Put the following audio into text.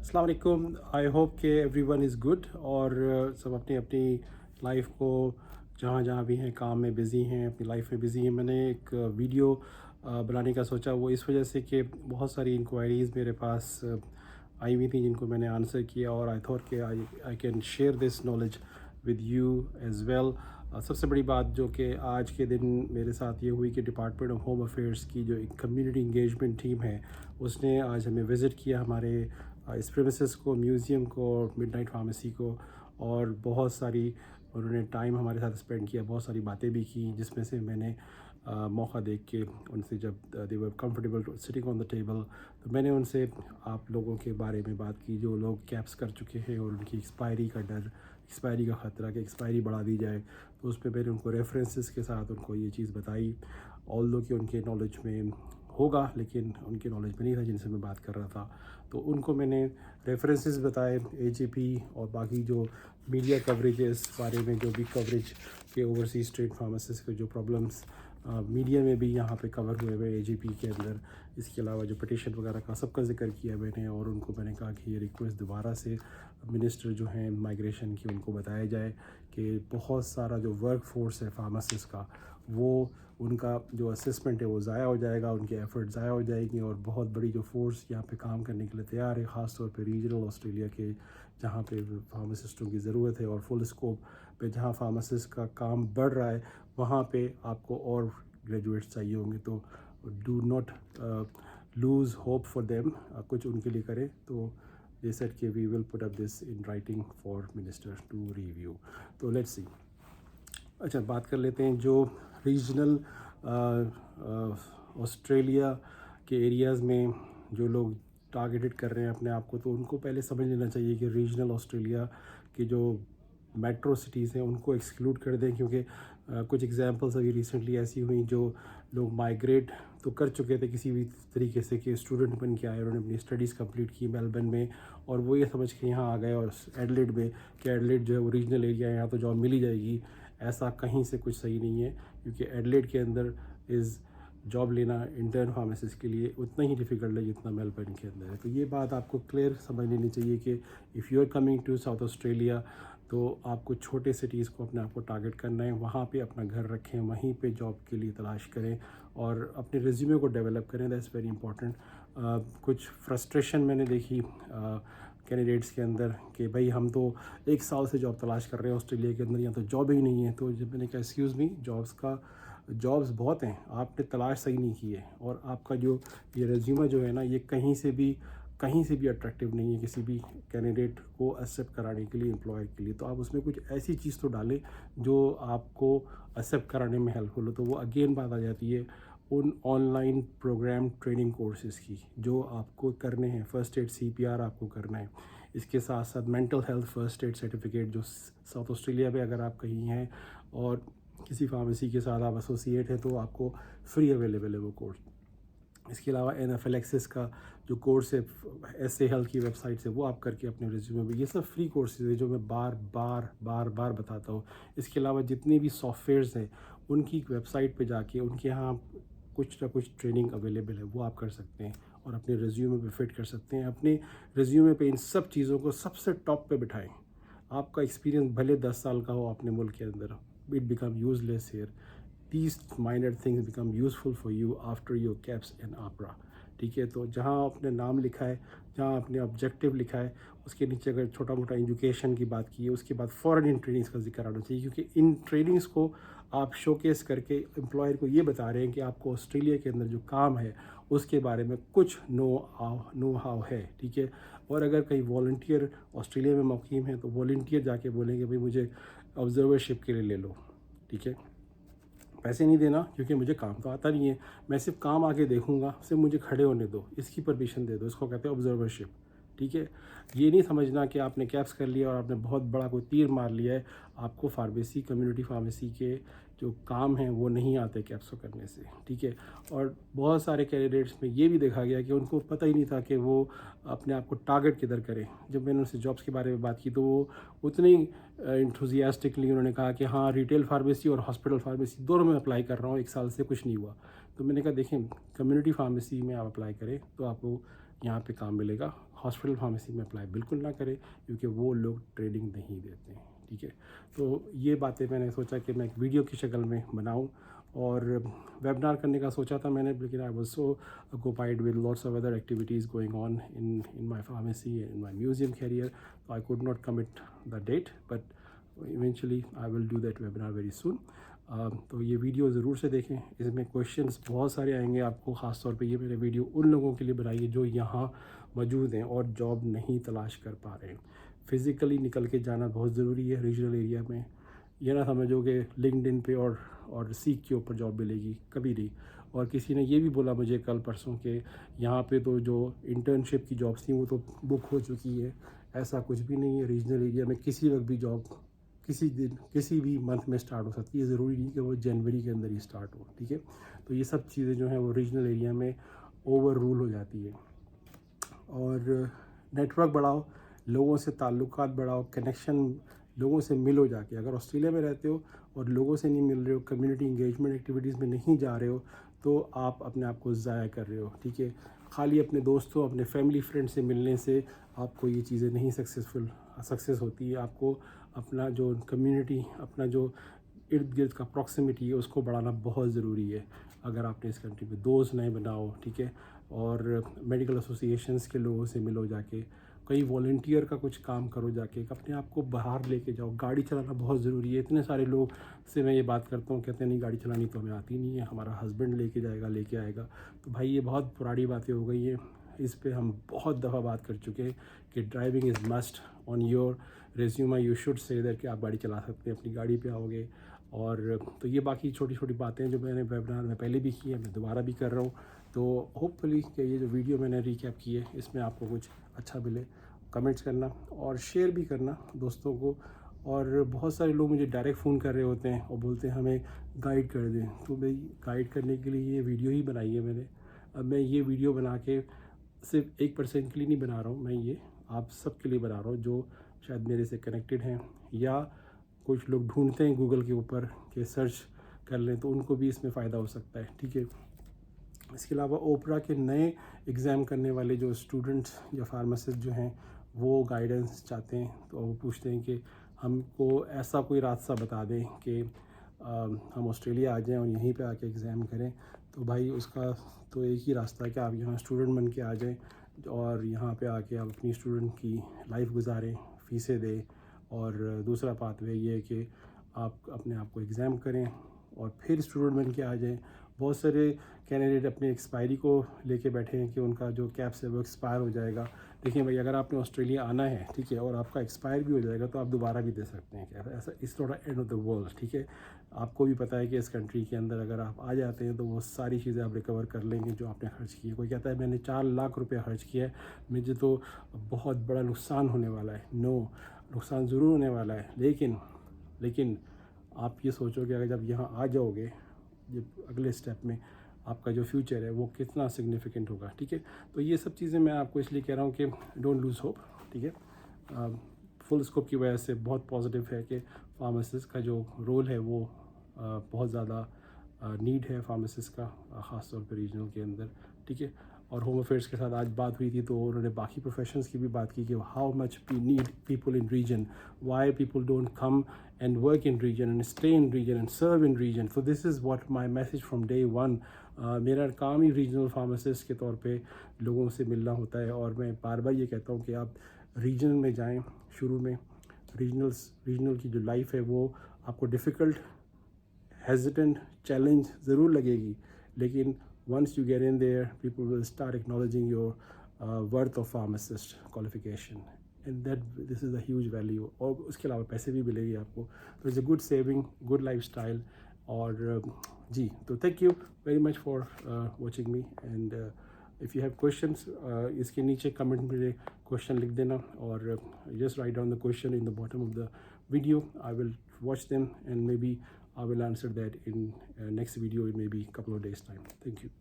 अस्सलाम वालेकुम। I hope कि एवरीवन इज़ गुड और सब अपनी अपनी लाइफ को जहाँ जहाँ भी हैं काम में बिज़ी हैं, अपनी लाइफ में बिज़ी हैं। मैंने एक वीडियो बनाने का सोचा, वो इस वजह से कि बहुत सारी इंक्वायरीज़ मेरे पास आई हुई थी जिनको मैंने आंसर किया, और आई थॉट कि I can share this knowledge with you as well. सबसे बड़ी बात जो कि आज के दिन मेरे साथ ये हुई कि डिपार्टमेंट ऑफ होम अफेयर्स की जो एक कम्युनिटी इंगेजमेंट टीम है, उसने आज हमें विज़िट किया, हमारे इस प्रेमिसेस को, म्यूज़ियम को, मिडनाइट फार्मेसी को, और बहुत सारी उन्होंने टाइम हमारे साथ स्पेंड किया, बहुत सारी बातें भी की, जिसमें से मैंने मौका देख के उनसे, जब they were comfortable sitting on the table, तो मैंने उनसे आप लोगों के बारे में बात की जो लोग कैप्स कर चुके हैं और उनकी एक्सपायरी का डर, एक्सपायरी का ख़तरा कि एक्सपायरी बढ़ा दी जाए। तो उस पर मैंने उनको रेफरेंसेस के साथ उनको ये चीज़ बताई, ऑल्दो कि उनके नॉलेज में होगा लेकिन उनके नॉलेज में नहीं था जिनसे मैं बात कर रहा था। तो उनको मैंने रेफरेंसेस बताए, एजेपी और बाकी जो मीडिया कवरेज है इस बारे में, जो भी कवरेज के ओवरसीज़ ट्रेड फार्मासिस्ट के जो प्रॉब्लम्स मीडिया में भी यहाँ पे कवर हुए हुए एजेपी के अंदर, इसके अलावा जो पटिशन वगैरह का सबका जिक्र किया मैंने। और उनको मैंने कहा कि ये रिक्वेस्ट दोबारा से मिनिस्टर जो हैं माइग्रेशन की, उनको बताया जाए कि बहुत सारा जो वर्क फोर्स है फार्मासिस्ट का, वो उनका जो असेसमेंट है वो ज़ाया हो जाएगा, उनके एफर्ट ज़ाया हो जाएंगे, और बहुत बड़ी जो फोर्स यहाँ पे काम करने के लिए तैयार है, ख़ास तौर पे रीजनल ऑस्ट्रेलिया के जहाँ पे फार्मासिस्टों की ज़रूरत है, और फुल स्कोप पे जहाँ फार्मासिस्ट का काम बढ़ रहा है वहाँ पे आपको और ग्रेजुएट्स चाहिए होंगे। तो do not lose hope for them, कुछ उनके लिए करें। तो दे सेड कि we will put up this in writing for minister to review. तो लेट्स सी। अच्छा, बात कर लेते हैं जो रीजनल ऑस्ट्रेलिया के एरियाज़ में जो लोग टारगेटेड कर रहे हैं अपने आप को, तो उनको पहले समझ लेना चाहिए कि रीजनल ऑस्ट्रेलिया की जो मेट्रो सिटीज़ हैं उनको एक्सक्लूड कर दें, क्योंकि कुछ एग्जांपल्स अभी रिसेंटली ऐसी हुई जो लोग माइग्रेट तो कर चुके थे किसी भी तरीके से, कि स्टूडेंट बन के आए, उन्होंने अपनी स्टडीज़ कंप्लीट की मेलबर्न में, और वो ये समझ के यहाँ आ गए, और एडलेड में, कि एडलेड जो है वो रीजनल एरिया है, यहाँ तो जॉब मिल ही जाएगी। ऐसा कहीं से कुछ सही नहीं है, क्योंकि एडलेड के अंदर जॉब लेना इंटर्न फार्मासिस्ट के लिए उतना ही डिफ़िकल्ट है जितना मेलबर्न के अंदर है। तो ये बात आपको क्लियर समझ लेनी चाहिए कि if you are coming to South Australia, तो आपको छोटे सिटीज़ को अपने आप को टारगेट करना है, वहाँ पे अपना घर रखें, वहीं पे जॉब के लिए तलाश करें, और अपने रिज्यूमे को डेवलप करें। That's very important. कुछ फ्रस्ट्रेशन मैंने देखी कैंडिडेट्स के अंदर कि भाई हम तो 1 साल से जॉब तलाश कर रहे हैं ऑस्ट्रेलिया के अंदर, यहाँ तो जॉब ही नहीं है। तो जब मैंने कहा एक्सक्यूज़ मी, जॉब्स बहुत हैं, आपने तलाश सही नहीं की है, और आपका जो ये रेज्यूमे जो है ना, ये कहीं से भी अट्रैक्टिव नहीं है किसी भी कैंडिडेट को एक्सेप्ट कराने के लिए, एम्प्लॉयर के लिए। तो आप उसमें कुछ ऐसी चीज़ तो डालें जो आपको एक्सेप्ट कराने में हेल्पफुल हो। तो वो अगेन बात आ जाती है उन ऑनलाइन प्रोग्राम ट्रेनिंग कोर्सेज़ की जो आपको करने हैं। फ़र्स्ट एड CPR आपको करना है, इसके साथ साथ mental health first aid certificate, जो साउथ ऑस्ट्रेलिया में अगर आप कहीं हैं और किसी फार्मेसी के साथ आप एसोसिएट हैं, तो आपको फ्री अवेलेबल है वो कोर्स। इसके अलावा एनाफिलैक्सिस का जो कोर्स है SA हेल्थ की वेबसाइट से, वो आप करके अपने रिज्यूमे में, ये सब फ्री कोर्सेज है जो मैं बार बार बताता हूँ। इसके अलावा जितने भी सॉफ्टवेयर्स हैं उनकी वेबसाइट पे जाके उनके यहाँ कुछ ना कुछ ट्रेनिंग अवेलेबल है, वो आप कर सकते हैं और अपने रिज्यूमे पे फिट कर सकते हैं। अपने रिज्यूमे पे इन सब चीज़ों को सबसे टॉप पे बिठाएं। आपका एक्सपीरियंस भले 10 साल का हो अपने मुल्क के अंदर, it become useless here. These minor things become useful for you after your caps and APRA। ठीक है, तो जहाँ आपने नाम लिखा है, जहाँ आपने ऑब्जेक्टिव लिखा है, उसके नीचे अगर छोटा मोटा एजुकेशन की बात की है, उसके बाद फ़ौरन इन ट्रेनिंग्स का जिक्र आना चाहिए, क्योंकि इन ट्रेनिंग्स को आप शोकेस करके एम्प्लॉयर को ये बता रहे हैं कि आपको ऑस्ट्रेलिया के अंदर जो काम है उसके बारे में कुछ नो हाउ है। ठीक है, और अगर कहीं वॉलंटियर ऑस्ट्रेलिया में मुकीम है तो वॉलंटियर जाके बोलेंगे भाई मुझे ऑब्जर्वरशिप के लिए ले लो। ठीक है, पैसे नहीं देना क्योंकि मुझे काम तो आता नहीं है, मैं सिर्फ काम आके देखूंगा, सिर्फ मुझे खड़े होने दो, इसकी परमिशन दे दो। इसको कहते हैं ऑब्जर्वरशिप। ठीक है, ये नहीं समझना कि आपने कैप्स कर लिया और आपने बहुत बड़ा कोई तीर मार लिया है। आपको फार्मेसी, कम्युनिटी फार्मेसी के जो काम हैं वो नहीं आते कैप्स को करने से। ठीक है, और बहुत सारे कैंडिडेट्स में ये भी देखा गया कि उनको पता ही नहीं था कि वो अपने आप को टारगेट किधर करें। जब मैंने उनसे जॉब्स के बारे में बात की तो वो उतने ही इंथुजियास्टिकली उन्होंने कहा कि हाँ, रिटेल फार्मेसी और हॉस्पिटल फार्मेसी दोनों में अप्लाई कर रहा हूँ, 1 साल से कुछ नहीं हुआ। तो मैंने कहा देखें, कम्युनिटी फार्मेसी में आप अप्लाई करें तो आपको یہاں پہ کام ملے گا. ہاسپٹل فارمیسی میں اپلائی بالکل نہ کریں کیونکہ وہ لوگ ٹریننگ نہیں دیتے ہیں. ٹھیک ہے, تو یہ باتیں میں نے سوچا کہ میں ایک ویڈیو کی شکل میں بناؤں, اور ویبنار کرنے کا سوچا تھا میں نے, لیکن I was so occupied with lots of other activities going on in my pharmacy, in my museum career, so I could not commit the date, but eventually I will do that webinar very soon. تو یہ video ضرور سے دیکھیں, اس میں questions بہت سارے آئیں گے آپ کو. خاص طور پہ یہ میں نے ویڈیو ان لوگوں کے لیے بنائی ہے جو یہاں موجود ہیں اور جاب نہیں تلاش کر پا رہے ہیں. فزیکلی نکل کے جانا بہت ضروری ہے ریجنل ایریا میں. یہ نہ سمجھو کہ لنکڈ ان پہ اور سیک کے اوپر جاب ملے گی, کبھی نہیں. اور کسی نے یہ بھی بولا مجھے کل پرسوں کہ یہاں پہ تو جو انٹرنشپ کی جابس تھیں وہ تو بک ہو چکی ہے. ایسا کچھ بھی نہیں ہے. ریجنل ایریا میں کسی وقت بھی جاب کسی دن کسی بھی منتھ میں اسٹارٹ ہو سکتی ہے. ضروری نہیں کہ وہ جنوری کے اندر ہی اسٹارٹ ہو. ٹھیک ہے, تو یہ سب چیزیں جو ہیں وہ ریجنل ایریا میں اوور رول ہو جاتی ہے. اور نیٹ ورک بڑھاؤ, لوگوں سے تعلقات بڑھاؤ, کنیکشن لوگوں سے ملو جا کے. اگر آسٹریلیا میں رہتے ہو اور لوگوں سے نہیں مل رہے ہو, کمیونٹی انگیجمنٹ ایکٹیویٹیز میں نہیں جا رہے ہو, تو آپ اپنے آپ کو ضائع کر رہے ہو. ٹھیک ہے, خالی اپنے دوستوں اپنے فیملی فرینڈ سے ملنے سے آپ کو یہ چیزیں نہیں سکسیس ہوتی ہے. آپ کو اپنا جو کمیونٹی, اپنا جو ارد گرد کا پراکسیمیٹی ہے اس کو بڑھانا بہت ضروری ہے. اگر آپ نے اس کنٹری میں دوست نئے بناؤ, ٹھیک ہے, اور میڈیکل ایسوسیشنس کے لوگوں سے ملو جا کے, کئی والنٹیئر کا کچھ کام کرو جا کے, اپنے آپ کو باہر لے کے جاؤ. گاڑی چلانا بہت ضروری ہے. اتنے سارے لوگ سے میں یہ بات کرتا ہوں, کہتے ہیں نہیں گاڑی چلانی تو ہمیں آتی نہیں ہے, ہمارا ہسبینڈ لے کے جائے گا, لے کے آئے گا. تو بھائی یہ بہت پرانی باتیں ہو گئی ہیں. اس پہ ہم بہت دفعہ بات کر چکے ہیں کہ driving is must on your resume. You should say that کہ آپ گاڑی چلا سکتے ہیں, اپنی گاڑی پہ آؤ گے. اور تو یہ باقی چھوٹی چھوٹی باتیں جو میں نے ویبنار میں پہلے بھی کی ہیں, میں دوبارہ بھی کر رہا ہوں. تو ہوپ فلی کہ یہ جو ویڈیو میں نے ریکیپ کی ہے اس میں آپ کو کچھ اچھا ملے. کمنٹس کرنا اور شیئر بھی کرنا دوستوں کو. اور بہت سارے لوگ مجھے ڈائریکٹ فون کر رہے ہوتے ہیں اور بولتے ہیں ہمیں گائیڈ کر دیں. تو بھائی گائیڈ کرنے کے لیے یہ ویڈیو ہی بنائی ہے میں نے. اب میں یہ ویڈیو بنا کے صرف 1% کے لیے نہیں بنا رہا ہوں, میں یہ آپ سب کے لیے بنا رہا ہوں جو شاید میرے سے کنیکٹڈ ہیں, یا کچھ لوگ ڈھونڈتے ہیں گوگل کے اوپر کہ سرچ کر لیں, تو ان کو بھی اس میں فائدہ ہو سکتا ہے. ٹھیک ہے, اس کے علاوہ اوپرا کے نئے ایگزام کرنے والے جو اسٹوڈنٹس یا فارماسسٹ جو ہیں وہ گائیڈنس چاہتے ہیں, تو وہ پوچھتے ہیں کہ ہم کو ایسا کوئی راستہ بتا دیں کہ ہم آسٹریلیا آ جائیں اور یہیں پہ آ کے ایگزام کریں. تو بھائی اس کا تو ایک ہی راستہ ہے کہ آپ یہاں اسٹوڈنٹ بن کے آ جائیں اور یہاں پہ آ کے آپ اپنی اسٹوڈنٹ کی لائف گزاریں, فیسیں دیں. اور دوسرا پاتھ وہ یہ ہے کہ آپ اپنے آپ کو ایگزام کریں اور پھر اسٹوڈنٹ بن کے آ جائیں. بہت سارے کینڈیڈیٹ اپنے ایکسپائری کو لے کے بیٹھے ہیں کہ ان کا جو کیپس ہے وہ ایکسپائر ہو جائے گا. دیکھیں بھائی, اگر آپ نے آسٹریلیا آنا ہے, ٹھیک ہے, اور آپ کا ایکسپائر بھی ہو جائے گا تو آپ دوبارہ بھی دے سکتے ہیں. ایسا is not end of the world. ٹھیک ہے, آپ کو بھی پتہ ہے کہ اس کنٹری کے اندر اگر آپ آ جاتے ہیں تو وہ ساری چیزیں آپ ریکور کر لیں گے جو آپ نے خرچ کی ہے. کوئی کہتا ہے میں نے 4 لاکھ روپے خرچ کیا ہے, مجھے تو بہت بڑا نقصان ہونے والا ہے. نو, نقصان ضرور ہونے والا ہے, لیکن آپ یہ سوچو کہ اگر جب یہاں آ جاؤ گے, جب اگلے اسٹیپ میں آپ کا جو فیوچر ہے وہ کتنا سگنیفیکنٹ ہوگا. ٹھیک ہے, تو یہ سب چیزیں میں آپ کو اس لیے کہہ رہا ہوں کہ ڈونٹ لوز ہوپ. ٹھیک ہے, فل اسکوپ کی وجہ سے بہت پازیٹیو ہے کہ فارماسسٹ کا جو رول ہے وہ بہت زیادہ نیڈ ہے فارماسسٹ کا, خاص طور پہ ریجنل کے اندر. ٹھیک ہے, اور ہوم افیئرس کے ساتھ آج بات ہوئی تھی تو انہوں نے باقی پروفیشنس کی بھی بات کی کہ how much we need people in region, why people don't come and work in region and stay in region and serve in region. So this is what my message from day one. میرا کام ہی regional pharmacist کے طور پہ لوگوں سے ملنا ہوتا ہے, اور میں بار بار یہ کہتا ہوں کہ آپ ریجنل میں جائیں. شروع میں ریجنل کی جو لائف ہے وہ آپ کو ڈیفیکلٹ, ہیزیٹنٹ, چیلنج ضرور لگے گی, لیکن once you get in there, people will start acknowledging your worth of pharmacist qualification, and that this is a huge value. اور اس کے علاوہ پیسے بھی ملے گی آپ کو. تو it's a good saving, good lifestyle. اور جی, تو thank you very much for watching me, and if you have questions اس کے نیچے کمنٹ میں کوشچن لکھ دینا, اور just write down the question in the bottom of the video. I will watch them and maybe I will answer that in next video in maybe a couple of days time. Thank you.